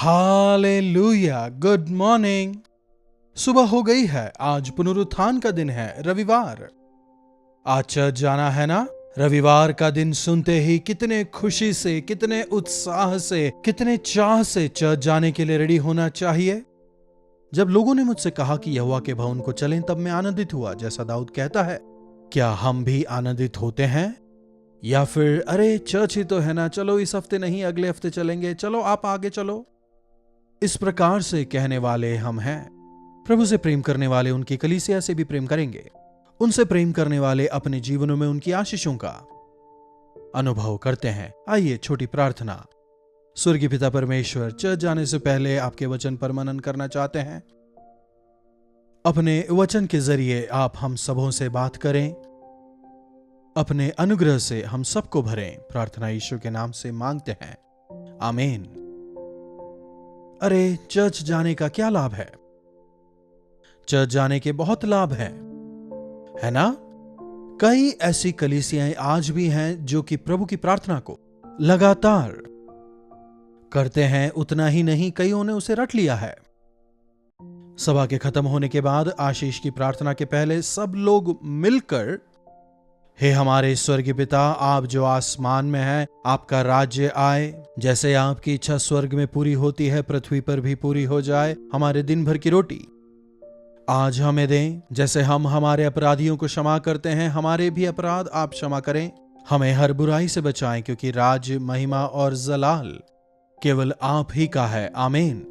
Hallelujah, good morning. सुबह हो गई है। आज पुनरुत्थान का दिन है, रविवार। आज चर्च जाना है ना। रविवार का दिन सुनते ही कितने खुशी से, कितने उत्साह से, कितने चाह से चर्च जाने के लिए रेडी होना चाहिए। जब लोगों ने मुझसे कहा कि यहोवा के भवन को चलें, तब मैं आनंदित हुआ। जैसा दाऊद कहता है, क्या हम भी आनंदित होते हैं? या फिर अरे चर्च ही तो है ना, चलो इस हफ्ते नहीं अगले हफ्ते चलेंगे, चलो आप आगे चलो। इस प्रकार से कहने वाले हम हैं। प्रभु से प्रेम करने वाले उनकी कलीसिया से भी प्रेम करेंगे। उनसे प्रेम करने वाले अपने जीवनों में उनकी आशीषों का अनुभव करते हैं। आइए छोटी प्रार्थना। स्वर्गीय पिता परमेश्वर, चर्च जाने से पहले आपके वचन पर मनन करना चाहते हैं। अपने वचन के जरिए आप हम सबों से बात करें, अपने अनुग्रह से हम सबको भरें। प्रार्थना यीशु के नाम से मांगते हैं, आमीन। अरे चर्च जाने का क्या लाभ है? चर्च जाने के बहुत लाभ हैं, है ना। कई ऐसी कलीसियाएं आज भी हैं जो कि प्रभु की प्रार्थना को लगातार करते हैं। उतना ही नहीं, कईयों ने उसे रट लिया है। सभा के खत्म होने के बाद आशीष की प्रार्थना के पहले सब लोग मिलकर, हे हमारे स्वर्गीय पिता, आप जो आसमान में हैं, आपका राज्य आए, जैसे आपकी इच्छा स्वर्ग में पूरी होती है, पृथ्वी पर भी पूरी हो जाए। हमारे दिन भर की रोटी आज हमें दें, जैसे हम हमारे अपराधियों को क्षमा करते हैं, हमारे भी अपराध आप क्षमा करें। हमें हर बुराई से बचाएं, क्योंकि राज्य, महिमा और जलाल केवल आप ही का है, आमीन।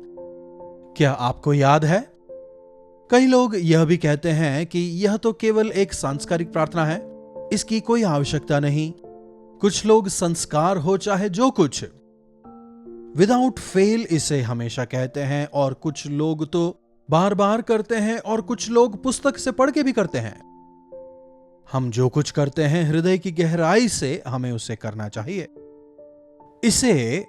क्या आपको याद है? कई लोग यह भी कहते हैं कि यह तो केवल एक सांस्कृतिक प्रार्थना है, इसकी कोई आवश्यकता नहीं। कुछ लोग संस्कार हो चाहे जो कुछ, विदाउट फेल इसे हमेशा कहते हैं, और कुछ लोग तो बार बार करते हैं, और कुछ लोग पुस्तक से पढ़ के भी करते हैं। हम जो कुछ करते हैं हृदय की गहराई से हमें उसे करना चाहिए। इसे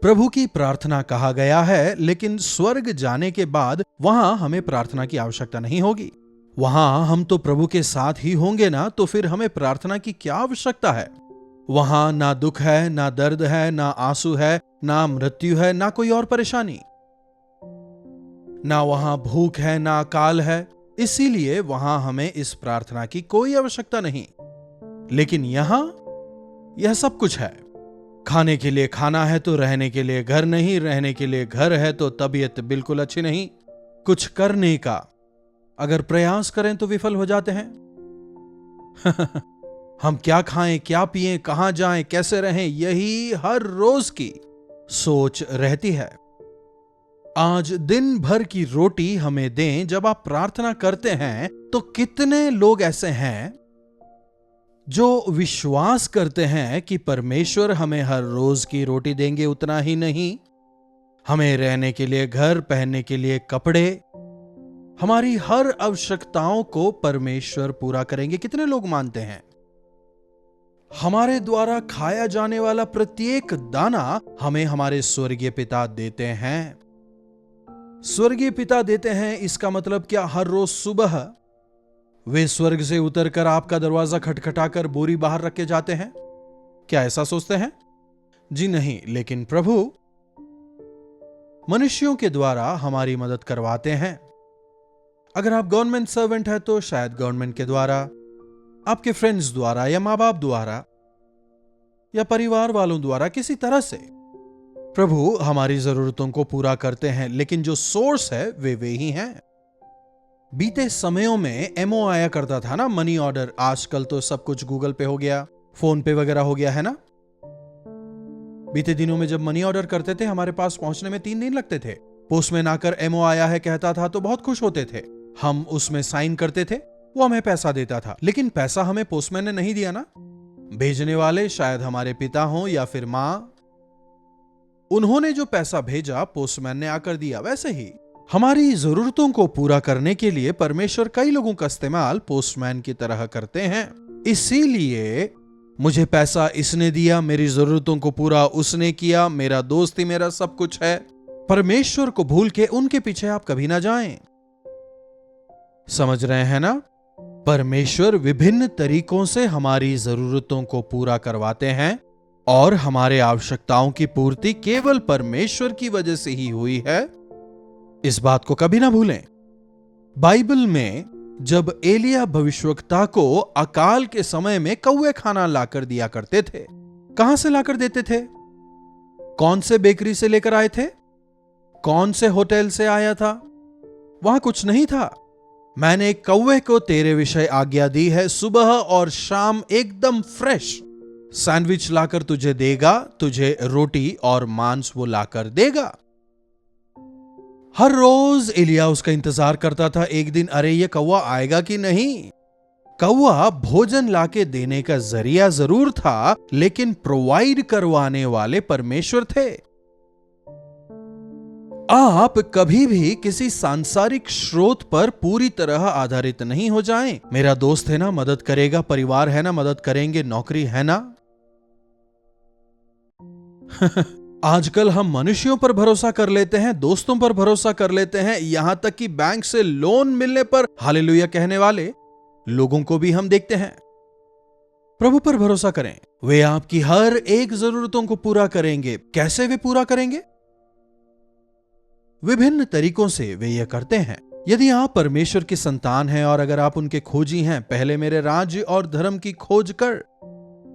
प्रभु की प्रार्थना कहा गया है, लेकिन स्वर्ग जाने के बाद वहां हमें प्रार्थना की आवश्यकता नहीं होगी। वहां हम तो प्रभु के साथ ही होंगे ना, तो फिर हमें प्रार्थना की क्या आवश्यकता है? वहां ना दुख है, ना दर्द है, ना आंसू है, ना मृत्यु है, ना कोई और परेशानी, ना वहां भूख है, ना अकाल है। इसीलिए वहां हमें इस प्रार्थना की कोई आवश्यकता नहीं। लेकिन यहां यह सब कुछ है। खाने के लिए खाना है तो रहने के लिए घर नहीं, रहने के लिए घर है तो तबीयत बिल्कुल अच्छी नहीं। कुछ करने का अगर प्रयास करें तो विफल हो जाते हैं। हम क्या खाएं, क्या पिएं, कहां जाएं, कैसे रहें, यही हर रोज की सोच रहती है। आज दिन भर की रोटी हमें दें। जब आप प्रार्थना करते हैं तो कितने लोग ऐसे हैं जो विश्वास करते हैं कि परमेश्वर हमें हर रोज की रोटी देंगे। उतना ही नहीं, हमें रहने के लिए घर, पहनने के लिए कपड़े, हमारी हर आवश्यकताओं को परमेश्वर पूरा करेंगे। कितने लोग मानते हैं हमारे द्वारा खाया जाने वाला प्रत्येक दाना हमें हमारे स्वर्गीय पिता देते हैं। स्वर्गीय पिता देते हैं, इसका मतलब क्या? हर रोज सुबह वे स्वर्ग से उतरकर आपका दरवाजा खटखटाकर बोरी बाहर रख के जाते हैं? क्या ऐसा सोचते हैं? जी नहीं। लेकिन प्रभु मनुष्यों के द्वारा हमारी मदद करवाते हैं। अगर आप गवर्नमेंट सर्वेंट है तो शायद गवर्नमेंट के द्वारा, आपके फ्रेंड्स द्वारा, या मां बाप द्वारा, या परिवार वालों द्वारा, किसी तरह से प्रभु हमारी जरूरतों को पूरा करते हैं। लेकिन जो सोर्स है वे ही हैं। बीते समयों में एमओ आया करता था ना, मनी ऑर्डर। आजकल तो सब कुछ गूगल पे हो गया, फोन पे वगैरह हो गया, है ना। बीते दिनों में जब मनी ऑर्डर करते थे, हमारे पास पहुंचने में 3 दिन लगते थे। पोस्टमैन आकर एमओ आया है कहता था तो बहुत खुश होते थे। हम उसमें साइन करते थे, वो हमें पैसा देता था। लेकिन पैसा हमें पोस्टमैन ने नहीं दिया ना। भेजने वाले शायद हमारे पिता हों या फिर मां। उन्होंने जो पैसा भेजा पोस्टमैन ने आकर दिया। वैसे ही हमारी जरूरतों को पूरा करने के लिए परमेश्वर कई लोगों का इस्तेमाल पोस्टमैन की तरह करते हैं। इसीलिए मुझे पैसा इसने दिया, मेरी जरूरतों को पूरा उसने किया, मेरा दोस्त ही मेरा सब कुछ है। परमेश्वर को भूल के उनके पीछे आप कभी ना जाएं। समझ रहे हैं ना? परमेश्वर विभिन्न तरीकों से हमारी जरूरतों को पूरा करवाते हैं। और हमारे आवश्यकताओं की पूर्ति केवल परमेश्वर की वजह से ही हुई है, इस बात को कभी ना भूलें। बाइबल में जब एलिया भविष्यवक्ता को अकाल के समय में कौवे खाना लाकर दिया करते थे, कहां से लाकर देते थे? कौन से बेकरी से लेकर आए थे? कौन से होटल से आया था? वहां कुछ नहीं था। मैंने एक कौवे को तेरे विषय आज्ञा दी है, सुबह और शाम एकदम फ्रेश सैंडविच लाकर तुझे देगा, तुझे रोटी और मांस वो लाकर देगा। हर रोज एलिया उसका इंतजार करता था, एक दिन अरे ये कौवा आएगा कि नहीं। कौवा भोजन लाके देने का जरिया जरूर था, लेकिन प्रोवाइड करवाने वाले परमेश्वर थे। आप कभी भी किसी सांसारिक स्रोत पर पूरी तरह आधारित नहीं हो जाएं। मेरा दोस्त है ना, मदद करेगा, परिवार है ना, मदद करेंगे, नौकरी है ना। आजकल हम मनुष्यों पर भरोसा कर लेते हैं, दोस्तों पर भरोसा कर लेते हैं, यहां तक कि बैंक से लोन मिलने पर हालेलुया कहने वाले लोगों को भी हम देखते हैं। प्रभु पर भरोसा करें, वे आपकी हर एक जरूरतों को पूरा करेंगे। कैसे वे पूरा करेंगे? विभिन्न तरीकों से वे यह करते हैं। यदि आप परमेश्वर की संतान हैं और अगर आप उनके खोजी हैं, पहले मेरे राज्य और धर्म की खोज कर,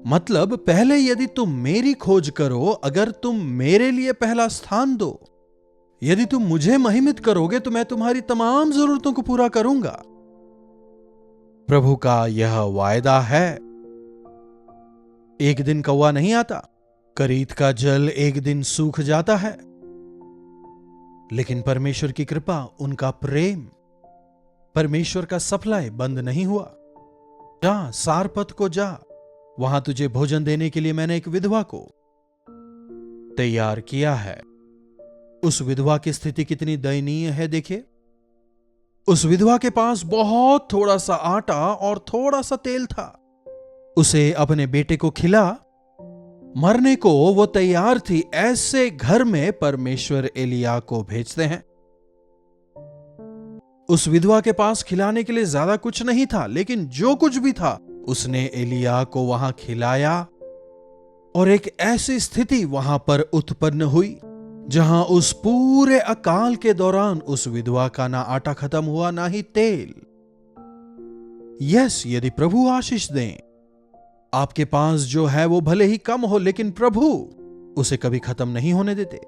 मतलब पहले यदि तुम मेरी खोज करो, अगर तुम मेरे लिए पहला स्थान दो, यदि तुम मुझे महिमित करोगे तो मैं तुम्हारी तमाम जरूरतों को पूरा करूंगा। प्रभु का यह वायदा है। एक दिन कौवा नहीं आता, करीत का जल एक दिन सूख जाता है, लेकिन परमेश्वर की कृपा, उनका प्रेम, परमेश्वर का सप्लाई बंद नहीं हुआ। जा सारपत को जा, वहां तुझे भोजन देने के लिए मैंने एक विधवा को तैयार किया है। उस विधवा की स्थिति कितनी दयनीय है देखिए। उस विधवा के पास बहुत थोड़ा सा आटा और थोड़ा सा तेल था। उसे अपने बेटे को खिला, मरने को वो तैयार थी। ऐसे घर में परमेश्वर एलिया को भेजते हैं। उस विधवा के पास खिलाने के लिए ज्यादा कुछ नहीं था, लेकिन जो कुछ भी था उसने एलिया को वहां खिलाया, और एक ऐसी स्थिति वहां पर उत्पन्न हुई जहां उस पूरे अकाल के दौरान उस विधवा का ना आटा खत्म हुआ, ना ही तेल। यस, यदि प्रभु आशीष दें, आपके पास जो है वो भले ही कम हो, लेकिन प्रभु उसे कभी खत्म नहीं होने देते।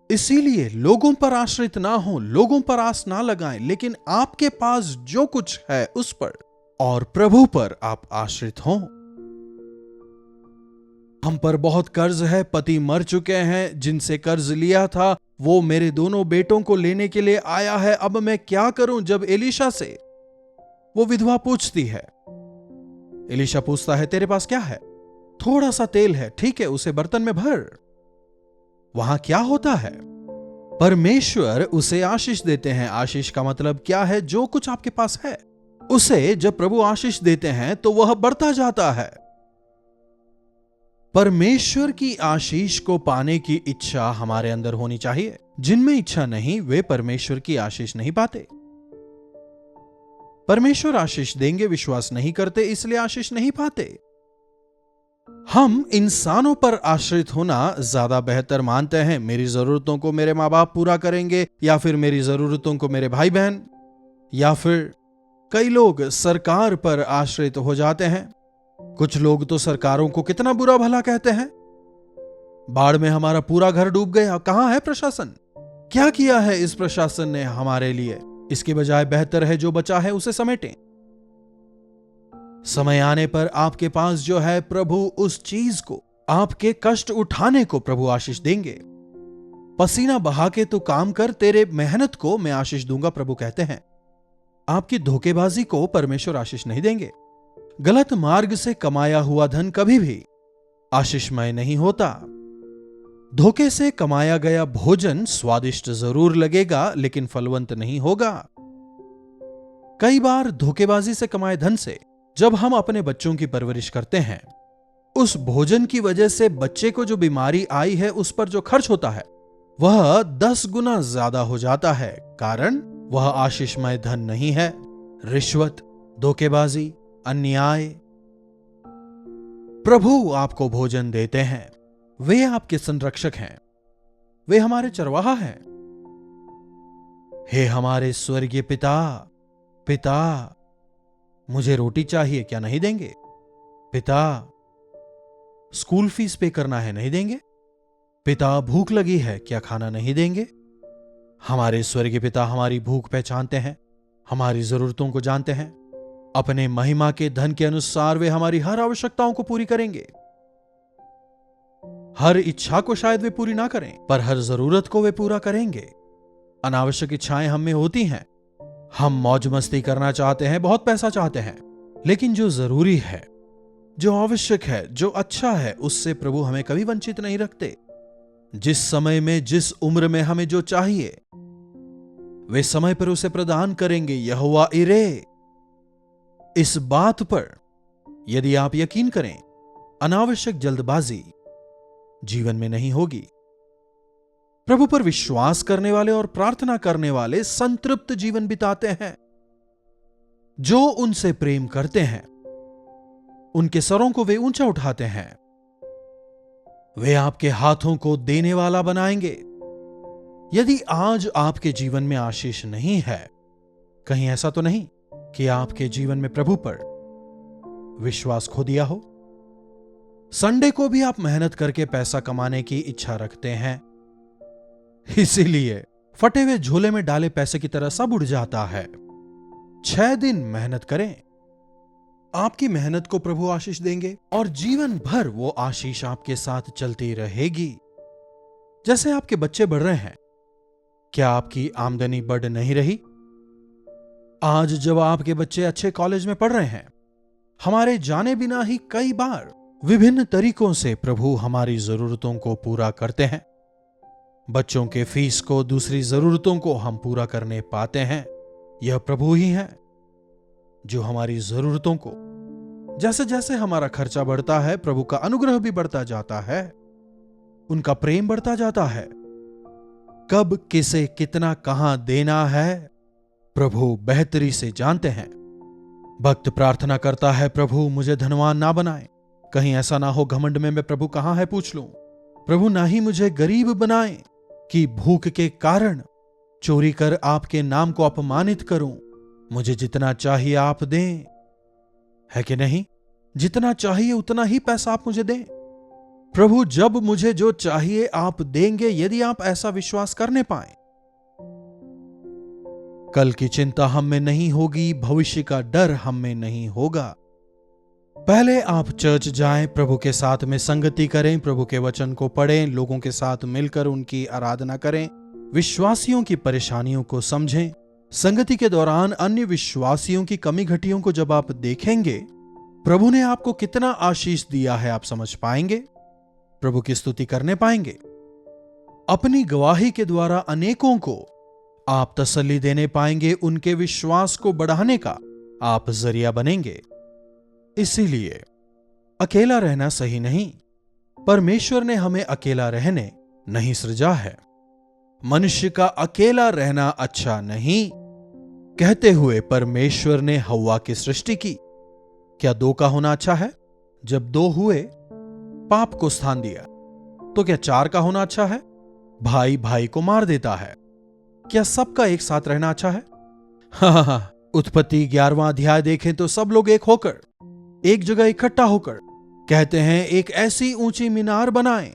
इसीलिए लोगों पर आश्रित ना हो, लोगों पर आस ना लगाएं, लेकिन आपके पास जो कुछ है उस पर और प्रभु पर आप आश्रित हों। हम पर बहुत कर्ज है, पति मर चुके हैं, जिनसे कर्ज लिया था वो मेरे दोनों बेटों को लेने के लिए आया है, अब मैं क्या करूं? जब एलीशा से वो विधवा पूछती है, एलीशा पूछता है तेरे पास क्या है? थोड़ा सा तेल है, ठीक है, उसे बर्तन में भर। वहां क्या होता है? परमेश्वर उसे आशीष देते हैं। आशीष का मतलब क्या है? जो कुछ आपके पास है उसे जब प्रभु आशीष देते हैं तो वह बढ़ता जाता है। परमेश्वर की आशीष को पाने की इच्छा हमारे अंदर होनी चाहिए। जिनमें इच्छा नहीं वे परमेश्वर की आशीष नहीं पाते। परमेश्वर आशीष देंगे विश्वास नहीं करते, इसलिए आशीष नहीं पाते। हम इंसानों पर आश्रित होना ज्यादा बेहतर मानते हैं। मेरी जरूरतों को मेरे मां बाप पूरा करेंगे, या फिर मेरी जरूरतों को मेरे भाई बहन, या फिर कई लोग सरकार पर आश्रित हो जाते हैं। कुछ लोग तो सरकारों को कितना बुरा भला कहते हैं। बाढ़ में हमारा पूरा घर डूब गया, कहां है प्रशासन? क्या किया है इस प्रशासन ने हमारे लिए? इसके बजाय बेहतर है जो बचा है उसे समेटें। समय आने पर आपके पास जो है प्रभु उस चीज को, आपके कष्ट उठाने को प्रभु आशीष देंगे। पसीना बहा के तू काम कर, तेरे मेहनत को मैं आशीष दूंगा, प्रभु कहते हैं। आपकी धोखेबाजी को परमेश्वर आशीष नहीं देंगे। गलत मार्ग से कमाया हुआ धन कभी भी आशीषमय नहीं होता। धोखे से कमाया गया भोजन स्वादिष्ट जरूर लगेगा, लेकिन फलवंत नहीं होगा। कई बार धोखेबाजी से कमाए धन से जब हम अपने बच्चों की परवरिश करते हैं, उस भोजन की वजह से बच्चे को जो बीमारी आई है उस पर जो खर्च होता है वह 10 गुना ज्यादा हो जाता है। कारण वह आशीषमय धन नहीं है। रिश्वत, धोखेबाजी, अन्याय। प्रभु आपको भोजन देते हैं। वे आपके संरक्षक हैं। वे हमारे चरवाहा हैं। हे हमारे स्वर्गीय पिता, पिता, मुझे रोटी चाहिए, क्या नहीं देंगे? पिता, स्कूल फीस पे करना है, नहीं देंगे? पिता, भूख लगी है, क्या खाना नहीं देंगे? हमारे स्वर्गीय पिता हमारी भूख पहचानते हैं, हमारी जरूरतों को जानते हैं। अपने महिमा के धन के अनुसार वे हमारी हर आवश्यकताओं को पूरी करेंगे। हर इच्छा को शायद वे पूरी ना करें, पर हर जरूरत को वे पूरा करेंगे। अनावश्यक इच्छाएं हम में होती हैं। हम मौज मस्ती करना चाहते हैं, बहुत पैसा चाहते हैं, लेकिन जो जरूरी है, जो आवश्यक है, जो अच्छा है, उससे प्रभु हमें कभी वंचित नहीं रखते। जिस समय में, जिस उम्र में हमें जो चाहिए, वे समय पर उसे प्रदान करेंगे। यहोवा इरे। इस बात पर यदि आप यकीन करें, अनावश्यक जल्दबाजी जीवन में नहीं होगी। प्रभु पर विश्वास करने वाले और प्रार्थना करने वाले संतृप्त जीवन बिताते हैं। जो उनसे प्रेम करते हैं, उनके सरों को वे ऊंचा उठाते हैं। वे आपके हाथों को देने वाला बनाएंगे। यदि आज आपके जीवन में आशीष नहीं है, कहीं ऐसा तो नहीं कि आपके जीवन में प्रभु पर विश्वास खो दिया हो? संडे को भी आप मेहनत करके पैसा कमाने की इच्छा रखते हैं, इसीलिए फटे हुए झोले में डाले पैसे की तरह सब उड़ जाता है। 6 दिन मेहनत करें, आपकी मेहनत को प्रभु आशीष देंगे और जीवन भर वो आशीष आपके साथ चलती रहेगी। जैसे आपके बच्चे बढ़ रहे हैं, क्या आपकी आमदनी बढ़ नहीं रही? आज जब आपके बच्चे अच्छे कॉलेज में पढ़ रहे हैं, हमारे जाने बिना ही कई बार विभिन्न तरीकों से प्रभु हमारी जरूरतों को पूरा करते हैं। बच्चों के फीस को, दूसरी जरूरतों को हम पूरा करने पाते हैं। यह प्रभु ही है जो हमारी जरूरतों को, जैसे जैसे हमारा खर्चा बढ़ता है, प्रभु का अनुग्रह भी बढ़ता जाता है, उनका प्रेम बढ़ता जाता है। कब किसे कितना कहां देना है, प्रभु बेहतरी से जानते हैं। भक्त प्रार्थना करता है, प्रभु मुझे धनवान ना बनाए, कहीं ऐसा ना हो घमंड में मैं प्रभु कहां है पूछ लूं। प्रभु ना ही मुझे गरीब बनाए कि भूख के कारण चोरी कर आपके नाम को अपमानित करूं। मुझे जितना चाहिए आप दें, है कि नहीं? जितना चाहिए उतना ही पैसा आप मुझे दें। प्रभु जब मुझे जो चाहिए आप देंगे, यदि आप ऐसा विश्वास करने पाए। कल की चिंता हम में नहीं होगी, भविष्य का डर हम में नहीं होगा। पहले आप चर्च जाएं, प्रभु के साथ में संगति करें, प्रभु के वचन को पढ़ें, लोगों के साथ मिलकर उनकी आराधना करें, विश्वासियों की परेशानियों को समझें। संगति के दौरान अन्य विश्वासियों की कमी घटियों को जब आप देखेंगे, प्रभु ने आपको कितना आशीष दिया है आप समझ पाएंगे, प्रभु की स्तुति करने पाएंगे। अपनी गवाही के द्वारा अनेकों को आप तसल्ली देने पाएंगे, उनके विश्वास को बढ़ाने का आप जरिया बनेंगे। इसीलिए अकेला रहना सही नहीं। परमेश्वर ने हमें अकेला रहने नहीं सृजा है। मनुष्य का अकेला रहना अच्छा नहीं कहते हुए परमेश्वर ने हव्वा की सृष्टि की। क्या 2 का होना अच्छा है? जब 2 हुए, पाप को स्थान दिया। तो क्या 4 का होना अच्छा है? भाई भाई को मार देता है। क्या सबका एक साथ रहना अच्छा है? हाँ, उत्पत्ति 11वां अध्याय देखें तो सब लोग एक होकर, एक जगह इकट्ठा होकर कहते हैं, एक ऐसी ऊंची मीनार बनाएं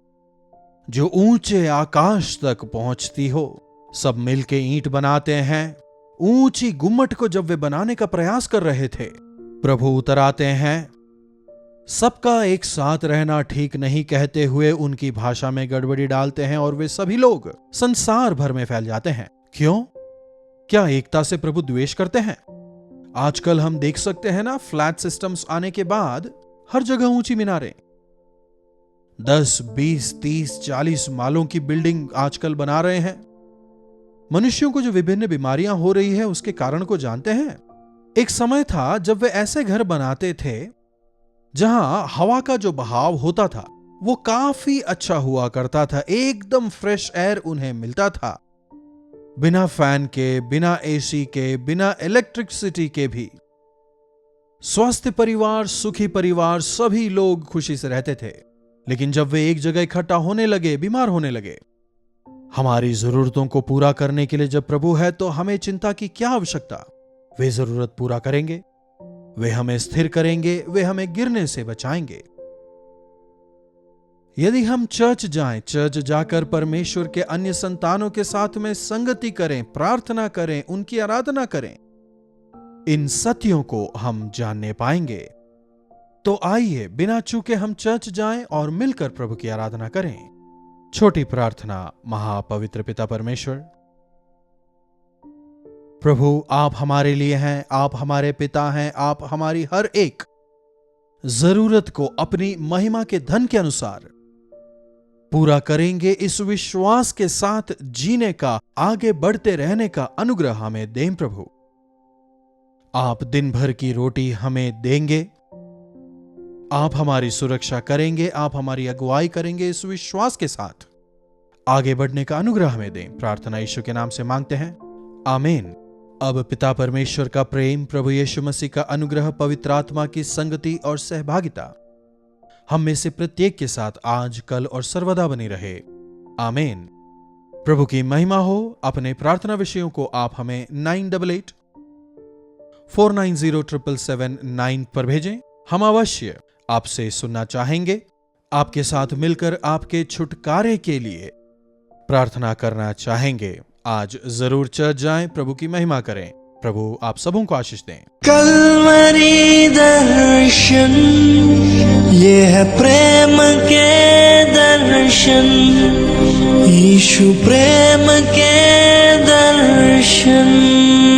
जो ऊंचे आकाश तक पहुंचती हो। सब मिलके ईंट बनाते हैं। ऊंची गुम्मट को जब वे बनाने का प्रयास कर रहे थे, प्रभु उतर आते हैं। सबका एक साथ रहना ठीक नहीं कहते हुए उनकी भाषा में गड़बड़ी डालते हैं और वे सभी लोग संसार भर में फैल जाते हैं। क्यों? क्या एकता से प्रभु द्वेष करते हैं? आजकल हम देख सकते हैं ना, फ्लैट सिस्टम्स आने के बाद हर जगह ऊंची मीनारें, 10, 20, 30, 40 मालों की बिल्डिंग आजकल बना रहे हैं। मनुष्यों को जो विभिन्न बीमारियां हो रही है, उसके कारण को जानते हैं? एक समय था जब वे ऐसे घर बनाते थे जहां हवा का जो बहाव होता था वो काफी अच्छा हुआ करता था, एकदम फ्रेश एयर उन्हें मिलता था, बिना फैन के, बिना एसी के, बिना इलेक्ट्रिसिटी के भी। स्वस्थ परिवार, सुखी परिवार, सभी लोग खुशी से रहते थे। लेकिन जब वे एक जगह इकट्ठा होने लगे, बीमार होने लगे। हमारी जरूरतों को पूरा करने के लिए जब प्रभु है तो हमें चिंता की क्या आवश्यकता। वे जरूरत पूरा करेंगे, वे हमें स्थिर करेंगे, वे हमें गिरने से बचाएंगे। यदि हम चर्च जाएं, चर्च जाकर परमेश्वर के अन्य संतानों के साथ में संगति करें, प्रार्थना करें, उनकी आराधना करें, इन सत्यों को हम जानने पाएंगे। तो आइए बिना चूके हम चर्च जाएं और मिलकर प्रभु की आराधना करें। छोटी प्रार्थना। महापवित्र पिता परमेश्वर, प्रभु आप हमारे लिए हैं, आप हमारे पिता हैं, आप हमारी हर एक जरूरत को अपनी महिमा के धन के अनुसार पूरा करेंगे। इस विश्वास के साथ जीने का, आगे बढ़ते रहने का अनुग्रह हमें दें प्रभु। आप दिन भर की रोटी हमें देंगे, आप हमारी सुरक्षा करेंगे, आप हमारी अगुवाई करेंगे। इस विश्वास के साथ आगे बढ़ने का अनुग्रह हमें दें। प्रार्थना यीशु के नाम से मांगते हैं, आमीन। अब पिता परमेश्वर का प्रेम, प्रभु यीशु मसीह का अनुग्रह, पवित्र आत्मा की संगति और सहभागिता हम में से प्रत्येक के साथ आज, कल और सर्वदा बनी रहे, आमीन। प्रभु की महिमा हो। अपने प्रार्थना विषयों को आप हमें 9884907779 पर भेजें। हम अवश्य आपसे सुनना चाहेंगे, आपके साथ मिलकर आपके छुटकारे के लिए प्रार्थना करना चाहेंगे। आज जरूर चर्च जाएं, प्रभु की महिमा करें। प्रभु आप सबों को आशीष दें। कल्वरी दर्शन, ये है प्रेम के दर्शन, यीशु प्रेम के दर्शन।